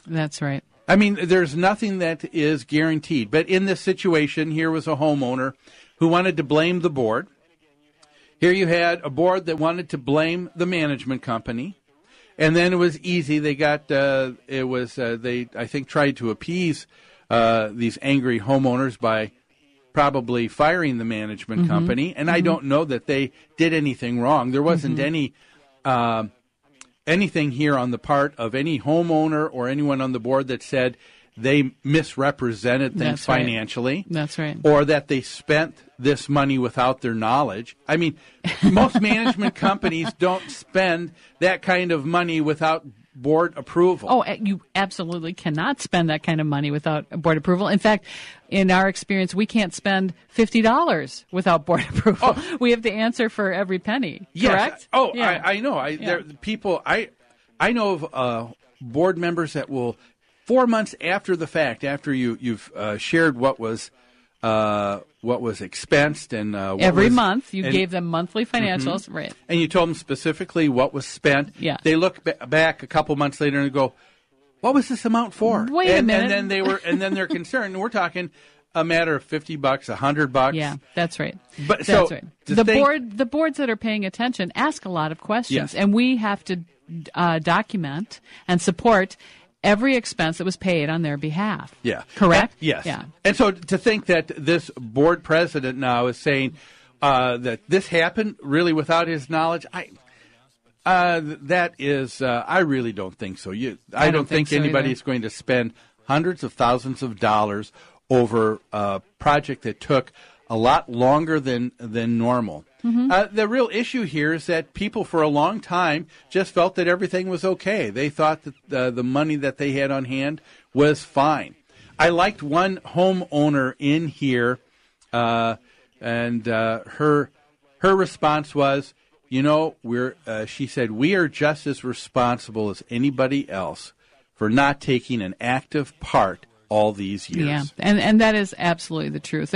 That's right. I mean, there's nothing that is guaranteed. But in this situation, here was a homeowner who wanted to blame the board. Here you had a board that wanted to blame the management company. And then it was easy. They got, they, I think, tried to appease these angry homeowners by probably firing the management company. And I don't know that they did anything wrong. There wasn't anything here on the part of any homeowner or anyone on the board that said they misrepresented things financially. That's right. Or that they spent this money without their knowledge. I mean, most management companies don't spend that kind of money without board approval. Oh, you absolutely cannot spend that kind of money without board approval. In fact, in our experience, we can't spend $50 without board approval. Oh. We have to answer for every penny. Yes. Correct? Oh, yeah. I know. I know of board members that will 4 months after the fact, after you've shared what was expensed and every month you gave them monthly financials, right? And you told them specifically what was spent. Yeah. They look back a couple months later and go, "What was this amount for?" Wait a minute. And then they're concerned. And we're talking a matter of $50, $100. Yeah, that's right. But that's right. The boards that are paying attention ask a lot of questions, and we have to document and support every expense that was paid on their behalf. Yeah. Correct? Yes. Yeah. And so to think that this board president now is saying that this happened really without his knowledge, I really don't think so. I don't think anybody's going to spend hundreds of thousands of dollars over a project that took a lot longer than normal. The real issue here is that people for a long time just felt that everything was okay. They thought that the money that they had on hand was fine. I liked one homeowner in here, and her response was, she said, "We are just as responsible as anybody else for not taking an active part all these years." Yeah, and that is absolutely the truth.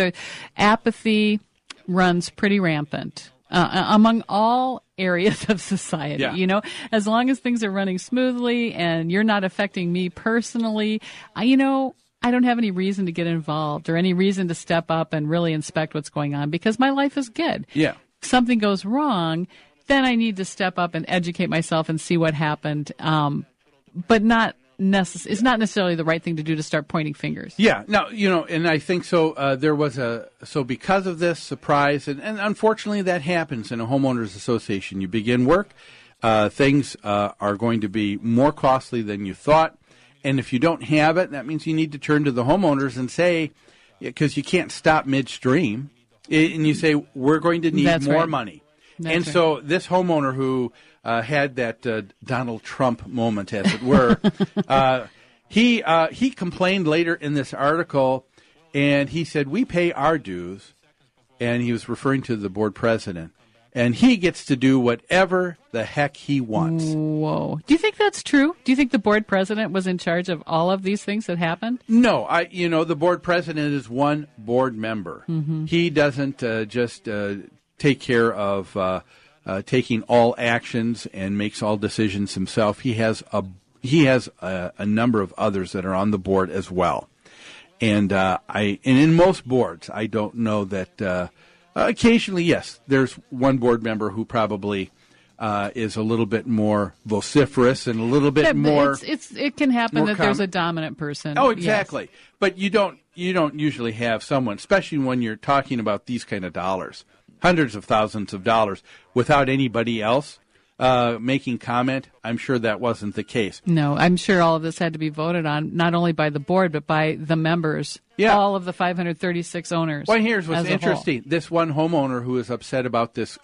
Apathy runs pretty rampant among all areas of society. Yeah. As long as things are running smoothly and you're not affecting me personally, I don't have any reason to get involved or any reason to step up and really inspect what's going on because my life is good. Yeah. If something goes wrong, then I need to step up and educate myself and see what happened, but it's not necessarily the right thing to do to start pointing fingers. Yeah, no, and I think so. There was because of this surprise, and unfortunately that happens in a homeowners association. You begin work, things are going to be more costly than you thought, and if you don't have it, that means you need to turn to the homeowners and say, because you can't stop midstream, and you say, we're going to need more money. So this homeowner who had that Donald Trump moment, as it were, he complained later in this article, and he said, "We pay our dues," and he was referring to the board president, and he gets to do whatever the heck he wants. Whoa. Do you think that's true? Do you think the board president was in charge of all of these things that happened? No. The board president is one board member. He doesn't just take care of taking all actions and makes all decisions himself. He has a number of others that are on the board as well. And in most boards, I don't know that occasionally, yes, there's one board member who probably is a little bit more vociferous and a little bit more. It can happen that there's a dominant person. Oh, exactly. Yes. But you don't usually have someone, especially when you're talking about these kind of dollars, hundreds of thousands of dollars, without anybody else making comment. I'm sure that wasn't the case. No, I'm sure all of this had to be voted on, not only by the board, but by the members, all of the 536 owners. Well, here's what's interesting. This one homeowner who is upset about this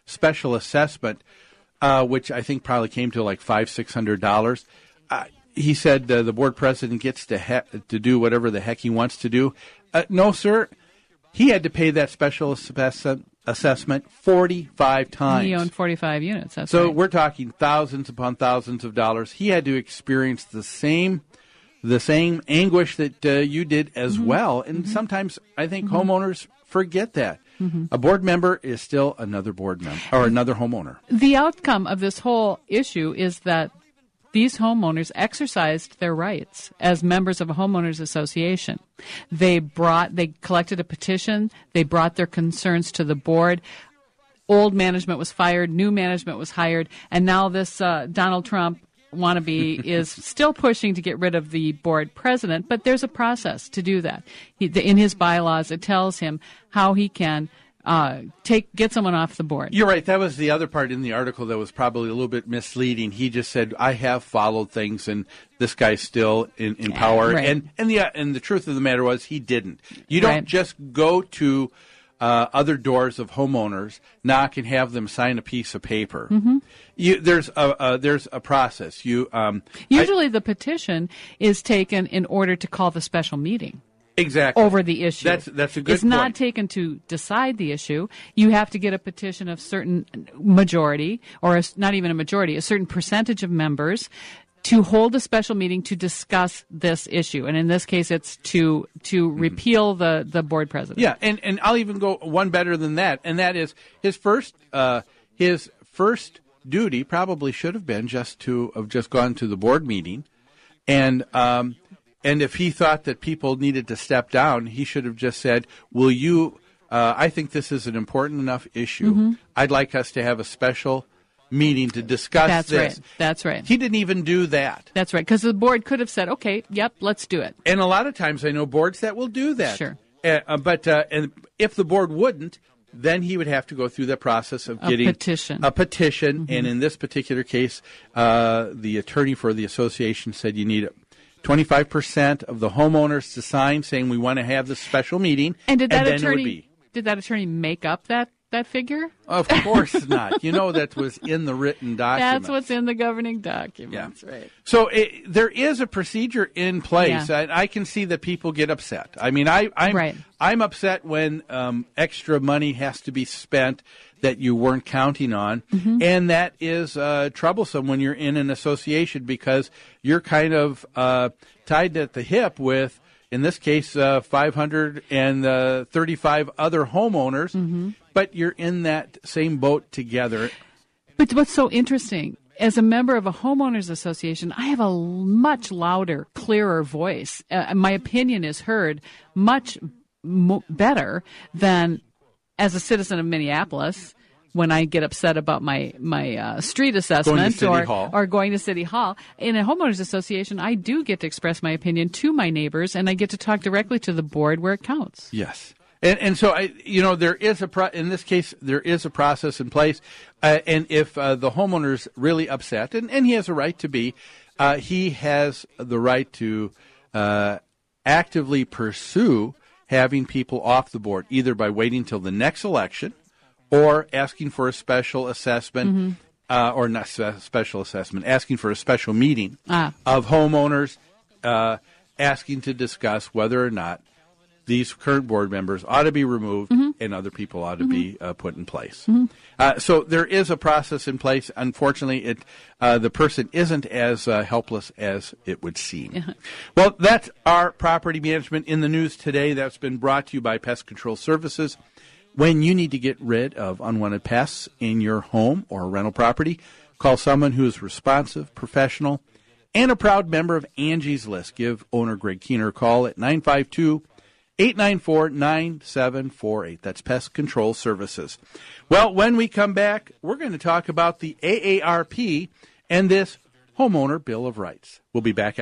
special assessment, which I think probably came to like $500-$600, he said the board president gets to do whatever the heck he wants to do. No, sir. He had to pay that special assessment 45 times. He owned 45 units. That's so right. We're talking thousands upon thousands of dollars. He had to experience the same anguish that you did as well. And sometimes I think homeowners forget that. A board member is still another board member or another homeowner. The outcome of this whole issue is that these homeowners exercised their rights as members of a homeowners association. They collected a petition. They brought their concerns to the board. Old management was fired. New management was hired. And now this Donald Trump wannabe is still pushing to get rid of the board president, but there's a process to do that. In his bylaws, it tells him how he can get someone off the board. You're right. That was the other part in the article that was probably a little bit misleading. He just said, I have followed things, and this guy's still in power. Right. And the truth of the matter was he didn't. You don't just go to other doors of homeowners, knock, and have them sign a piece of paper. Mm-hmm. There's a process. Usually the petition is taken in order to call the special meeting. Exactly. Over the issue. That's a good point. It's not taken to decide the issue. You have to get a petition of certain majority, or not even a majority, a certain percentage of members to hold a special meeting to discuss this issue. And in this case, it's to repeal the board president. Yeah, and I'll even go one better than that, and that is his first duty probably should have been just to have just gone to the board meeting, and if he thought that people needed to step down, he should have just said, will you, I think this is an important enough issue. Mm-hmm. I'd like us to have a special meeting to discuss this. That's right. He didn't even do that. That's right, because the board could have said, okay, yep, let's do it. And a lot of times I know boards that will do that. Sure. But if the board wouldn't, then he would have to go through the process of getting a petition. Mm-hmm. And in this particular case, the attorney for the association said you need 25% of the homeowners to sign saying we want to have this special meeting. And did that attorney make up that figure? Of course not. You know, that was in the written documents. That's what's in the governing documents, yeah. Right. So there is a procedure in place. Yeah. I can see that people get upset. I mean, I'm upset when extra money has to be spent that you weren't counting on, mm-hmm. and that is troublesome when you're in an association because you're kind of tied at the hip with, in this case, 535 other homeowners, mm-hmm. but you're in that same boat together. But what's so interesting, as a member of a homeowners association, I have a much louder, clearer voice. My opinion is heard much better than as a citizen of Minneapolis when I get upset about my street assessment or going to City Hall. In a homeowners association, I do get to express my opinion to my neighbors, and I get to talk directly to the board where it counts. Yes. And so, there is in this case, there is a process in place. And if the homeowner's really upset, and he has a right to be, he has the right to actively pursue having people off the board, either by waiting till the next election or asking for a special assessment, mm-hmm. Or not special assessment, asking for a special meeting of homeowners, asking to discuss whether or not these current board members ought to be removed, mm-hmm. and other people ought to mm-hmm. be put in place. Mm-hmm. So there is a process in place. Unfortunately, the person isn't as helpless as it would seem. Yeah. Well, that's our property management in the news today. That's been brought to you by Pest Control Services. When you need to get rid of unwanted pests in your home or rental property, call someone who is responsive, professional, and a proud member of Angie's List. Give owner Greg Keener a call at 952-894-9748. That's Pest Control Services. Well, when we come back, we're going to talk about the AARP and this Homeowner Bill of Rights. We'll be back